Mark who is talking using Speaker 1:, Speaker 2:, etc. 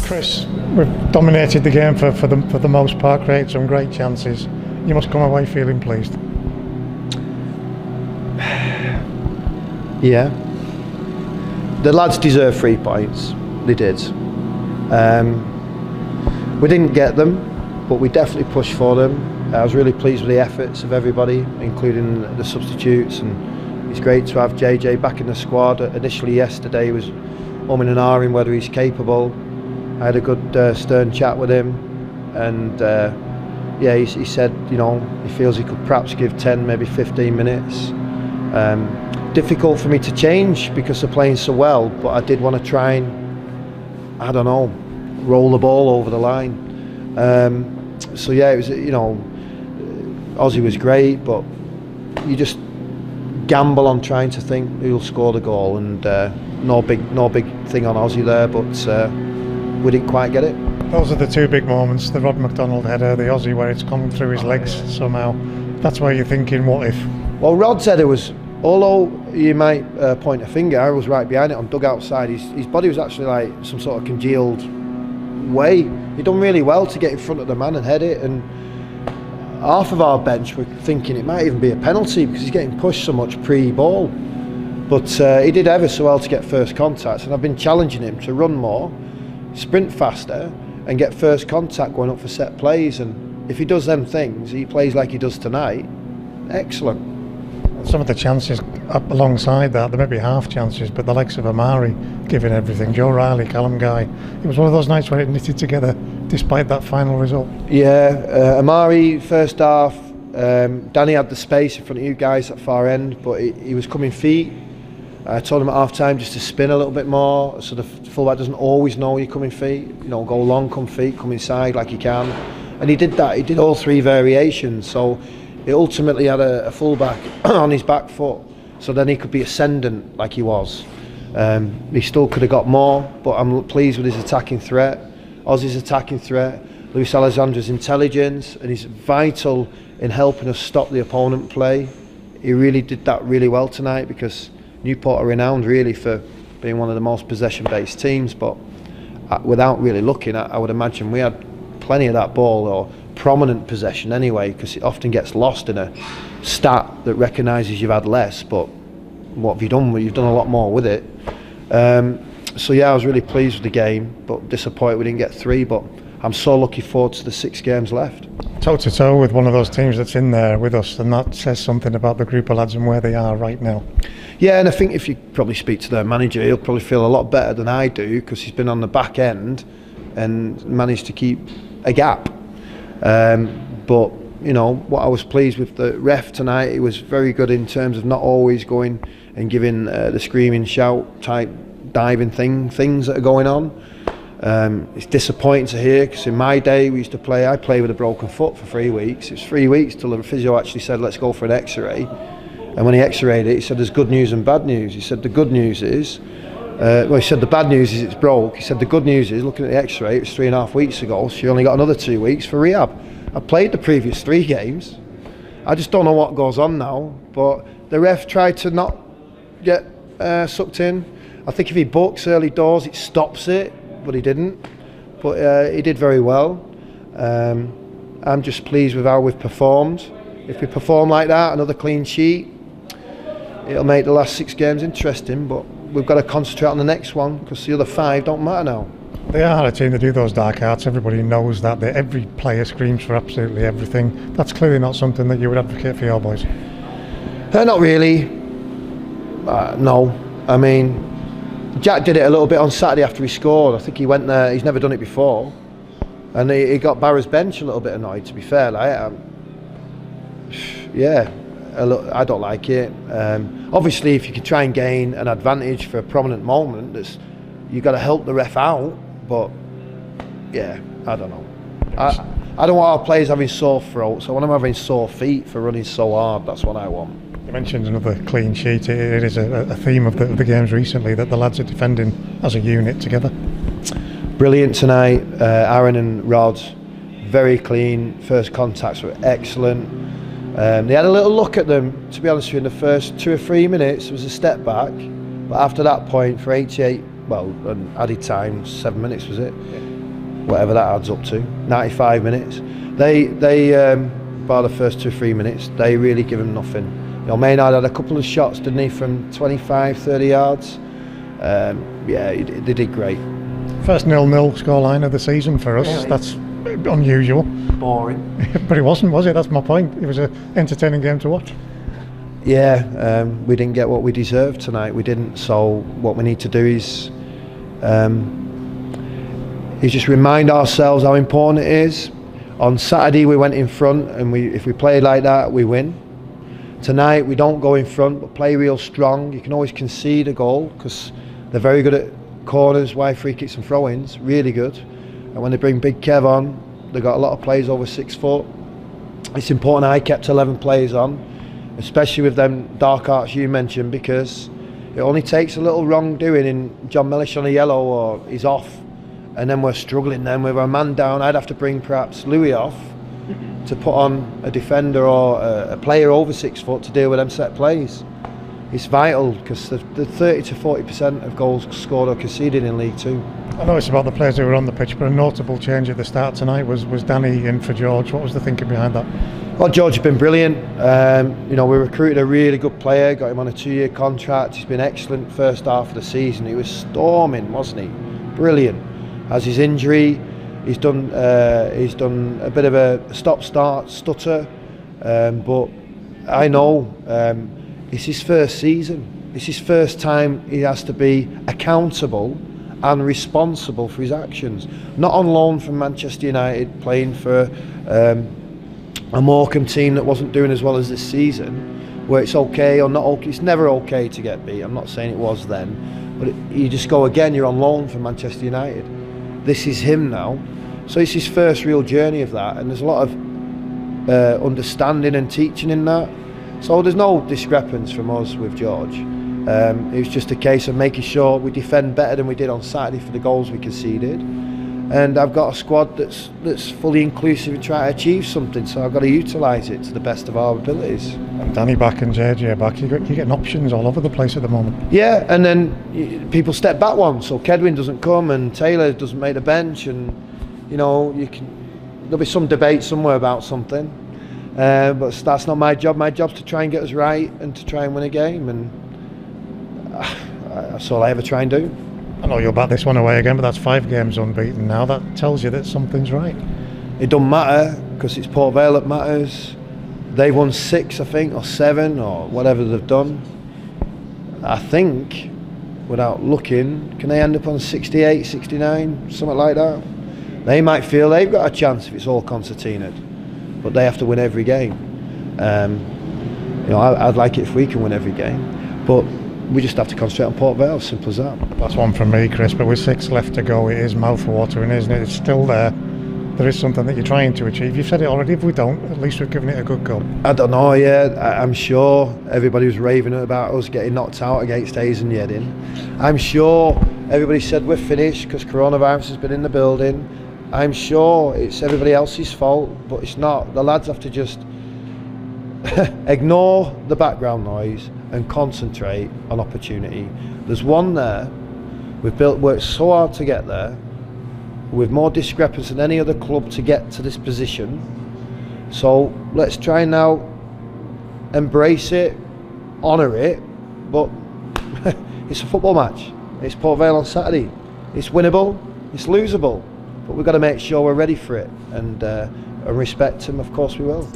Speaker 1: Chris, we've dominated the game for the most part, created some great chances. You must come away feeling pleased.
Speaker 2: Yeah. The lads deserve 3 points. They did. We didn't get them, but we definitely pushed for them. I was really pleased with the efforts of everybody, including the substitutes, and it's great to have JJ back in the squad. Initially yesterday he was umming and ahhing whether he's capable. I had a good stern chat with him, and yeah, he said, you know, he feels he could perhaps give 10, maybe 15 minutes. Difficult for me to change because they're playing so well, but I did want to try and, I don't know, roll the ball over the line. So yeah, it was, you know, Ozzy was great, but you just gamble on trying to think who'll score the goal, and no big thing on Ozzy there, but we didn't quite get it.
Speaker 1: Those are the two big moments, the Rod McDonald header, the Ozzy where it's come through his legs somehow. That's where you're thinking, what if? Well,
Speaker 2: Rod's header was, although you might point a finger, I was right behind it on dugout side. His body was actually like some sort of congealed way. He done really well to get in front of the man and head it, and half of our bench were thinking it might even be a penalty because he's getting pushed so much pre-ball. But he did ever so well to get first contact, and I've been challenging him to run more, sprint faster, and get first contact going up for set plays. And if he does them things, he plays like he does tonight, excellent.
Speaker 1: Some of the chances up alongside that, there may be half chances, but the likes of Amari giving everything, Joe Riley, Callum Guy, it was one of those nights where it knitted together despite that final result.
Speaker 2: Yeah, Amari first half, Danny had the space in front of you guys at far end, but he was coming feet. I told him at half time just to spin a little bit more, so the fullback doesn't always know you're coming feet. You know, go long, come feet, come inside like he can, and he did that. He did all 3 variations, so he ultimately had a fullback on his back foot, so then he could be ascendant like he was. He still could have got more, but I'm pleased with his attacking threat, Ozzy's attacking threat, Luis Alexandra's intelligence, and he's vital in helping us stop the opponent play. He really did that really well tonight, because Newport are renowned really for being one of the most possession-based teams, but without really looking, I would imagine we had plenty of that ball, or prominent possession anyway, because it often gets lost in a stat that recognises you've had less, but what have you done? You've done a lot more with it. So yeah, I was really pleased with the game, but disappointed we didn't get 3, but I'm so looking forward to the 6 games left.
Speaker 1: Toe to toe with one of those teams that's in there with us, and that says something about the group of lads and where they are right now.
Speaker 2: Yeah, and I think if you probably speak to their manager, he'll probably feel a lot better than I do, because he's been on the back end and managed to keep a gap. But you know what, I was pleased with the ref tonight. He was very good in terms of not always going and giving the screaming shout type diving things that are going on. It's disappointing to hear, because in my day I played with a broken foot for 3 weeks. It was 3 weeks till the physio actually said let's go for an x-ray, and when he x-rayed it, he said there's good news and bad news. He said the good news is well, he said the bad news is it's broke. He said the good news is, looking at the x-ray, it was 3.5 weeks ago, so you only got another 2 weeks for rehab. I played the previous 3 games. I just don't know what goes on now, but the ref tried to not get sucked in. I think if he books early doors it stops it, but he didn't. But he did very well. I'm just pleased with how we've performed. If we perform like that, another clean sheet, it'll make the last 6 games interesting, but we've got to concentrate on the next one, because the other 5 don't matter now.
Speaker 1: They are a team that do those dark arts. Everybody knows that. Every player screams for absolutely everything. That's clearly not something that you would advocate for your boys.
Speaker 2: Not really. No. I mean, Jack did it a little bit on Saturday after he scored. I think he went there, he's never done it before, and he got Barra's bench a little bit annoyed, to be fair. Like, yeah, I don't like it. Obviously, if you can try and gain an advantage for a prominent moment, you've got to help the ref out. But yeah, I don't know. I don't want our players having sore throats. I want them having sore feet for running so hard. That's what I want.
Speaker 1: You mentioned another clean sheet. It is a theme of the games recently, that the lads are defending as a unit together.
Speaker 2: Brilliant tonight. Aaron and Rod, very clean. First contacts were excellent. They had a little look at them, to be honest with you, in the first 2 or 3 minutes. There was a step back, but after that point, for 88, well, and added time, 7 minutes was it? whatever that adds up to, 95 minutes. They bar the first 2 or 3 minutes, they really give them nothing. You know, Maynard had a couple of shots, didn't he, from 25, 30 yards. Yeah, they did great.
Speaker 1: First 0-0 scoreline of the season for us.
Speaker 2: Really?
Speaker 1: That's unusual.
Speaker 2: Boring.
Speaker 1: But it wasn't, was it? That's my point. It was an entertaining game to watch.
Speaker 2: Yeah, we didn't get what we deserved tonight. We didn't. So what we need to do is just remind ourselves how important it is. On Saturday we went in front, and if we play like that, we win. Tonight we don't go in front, but play real strong. You can always concede a goal because they're very good at corners, wide free kicks and throw-ins, really good. And when they bring Big Kev on, they've got a lot of players over 6 foot. It's important I kept 11 players on, especially with them dark arts you mentioned, because it only takes a little wrongdoing in John Mellish on a yellow or he's off, and then we're struggling then with our man down. I'd have to bring perhaps Louis off to put on a defender or a player over 6 foot to deal with them set plays. It's vital because the 30 to 40% of goals scored or conceded in League Two.
Speaker 1: I know it's about the players who were on the pitch, but a notable change at the start tonight was Danny in for George. What was the thinking behind that?
Speaker 2: Well, George has been brilliant. You know, we recruited a really good player, got him on a 2-year contract. He's been excellent first half of the season. He was storming, wasn't he? Brilliant. As his injury, he's done a bit of a stop-start stutter, but I know it's his first season. It's his first time he has to be accountable and responsible for his actions. Not on loan from Manchester United, playing for a Morecambe team that wasn't doing as well as this season, where it's okay or not okay. It's never okay to get beat. I'm not saying it was then, but you just go again, you're on loan from Manchester United. This is him now. So it's his first real journey of that, and there's a lot of understanding and teaching in that. So there's no discrepancy from us with George. It was just a case of making sure we defend better than we did on Saturday for the goals we conceded. And I've got a squad that's fully inclusive and trying to achieve something, so I've got to utilise it to the best of our abilities.
Speaker 1: And Danny back and JJ back, you're getting options all over the place at the moment.
Speaker 2: Yeah, and then people step back one, so Kedwin doesn't come and Taylor doesn't make the bench, and you know, there'll be some debate somewhere about something, but that's not my job. My job's to try and get us right and to try and win a game, and that's all I ever try and do.
Speaker 1: I know you'll bat this one away again, but that's 5 games unbeaten now. That tells you that something's right.
Speaker 2: It doesn't matter because it's Port Vale that matters. They've won 6, I think, or 7, or whatever they've done. I think, without looking, can they end up on 68, 69, something like that? They might feel they've got a chance if it's all concertinaed, but they have to win every game. You know, I'd like it if we can win every game, but we just have to concentrate on Port Vale, simple as that.
Speaker 1: That's one from me, Chris, but with 6 left to go, it is mouth-watering, isn't it? It's still there. There is something that you're trying to achieve. You've said it already. If we don't, at least we've given it a good go.
Speaker 2: I don't know, yeah. I'm sure everybody was raving about us getting knocked out against Hayes and Yeading. I'm sure everybody said we're finished because coronavirus has been in the building. I'm sure it's everybody else's fault, but it's not. The lads have to just ignore the background noise and concentrate on opportunity. There's one there. We've worked so hard to get there, with more discrepancy than any other club to get to this position. So let's try and now embrace it, honour it, but it's a football match. It's Port Vale on Saturday. It's winnable, it's losable, but we've got to make sure we're ready for it, and respect them, of course we will.